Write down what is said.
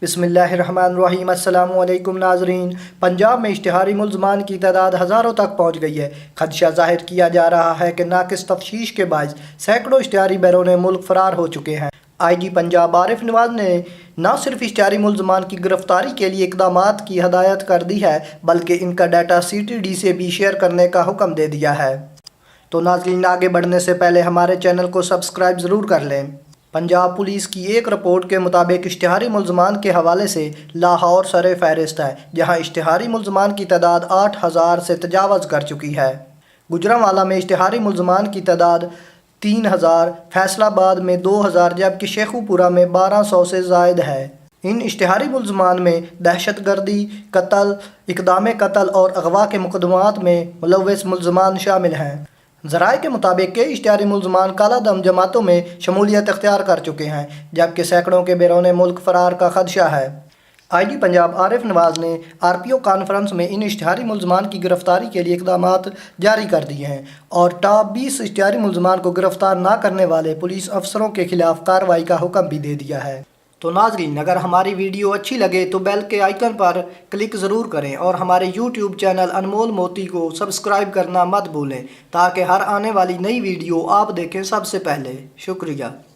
بسم اللہ الرحمن الرحیم۔ السلام علیکم ناظرین۔ پنجاب میں اشتہاری ملزمان کی تعداد ہزاروں تک پہنچ گئی ہے۔ خدشہ ظاہر کیا جا رہا ہے کہ ناقص تفتیش کے باعث سینکڑوں اشتہاری بیرون ملک فرار ہو چکے ہیں۔ آئی جی پنجاب بارے نے نہ صرف اشتہاری ملزمان کی گرفتاری کے لیے اقدامات کی ہدایت کر دی ہے بلکہ ان کا ڈیٹا CTD سے بھی شیئر کرنے کا حکم دے دیا ہے۔ تو ناظرین، آگے بڑھنے سے پہلے ہمارے چینل کو سبسکرائب ضرور کر لیں۔ پنجاب پولیس کی ایک رپورٹ کے مطابق اشتہاری ملزمان کے حوالے سے لاہور سر فہرست ہے، جہاں اشتہاری ملزمان کی تعداد 8,000 سے تجاوز کر چکی ہے۔ گوجرانوالہ میں اشتہاری ملزمان کی تعداد 3,000، فیصل آباد میں 2,000 جبکہ شیخو پورہ میں 1,200 سے زائد ہے۔ ان اشتہاری ملزمان میں دہشت گردی، قتل، اقدام قتل اور اغوا کے مقدمات میں ملوث ملزمان شامل ہیں۔ ذرائع کے مطابق کئی اشتہاری ملزمان کالا دم جماعتوں میں شمولیت اختیار کر چکے ہیں جبکہ سینکڑوں کے بیرون ملک فرار کا خدشہ ہے۔ آئی جی پنجاب عارف نواز نے RPO کانفرنس میں ان اشتہاری ملزمان کی گرفتاری کے لیے اقدامات جاری کر دیے ہیں اور ٹاپ 20 اشتہاری ملزمان کو گرفتار نہ کرنے والے پولیس افسروں کے خلاف کارروائی کا حکم بھی دے دیا ہے۔ تو ناظرین، اگر ہماری ویڈیو اچھی لگے تو بیل کے آئیکن پر کلک ضرور کریں اور ہمارے YouTube چینل انمول موتی کو سبسکرائب کرنا مت بھولیں تاکہ ہر آنے والی نئی ویڈیو آپ دیکھیں سب سے پہلے۔ شکریہ۔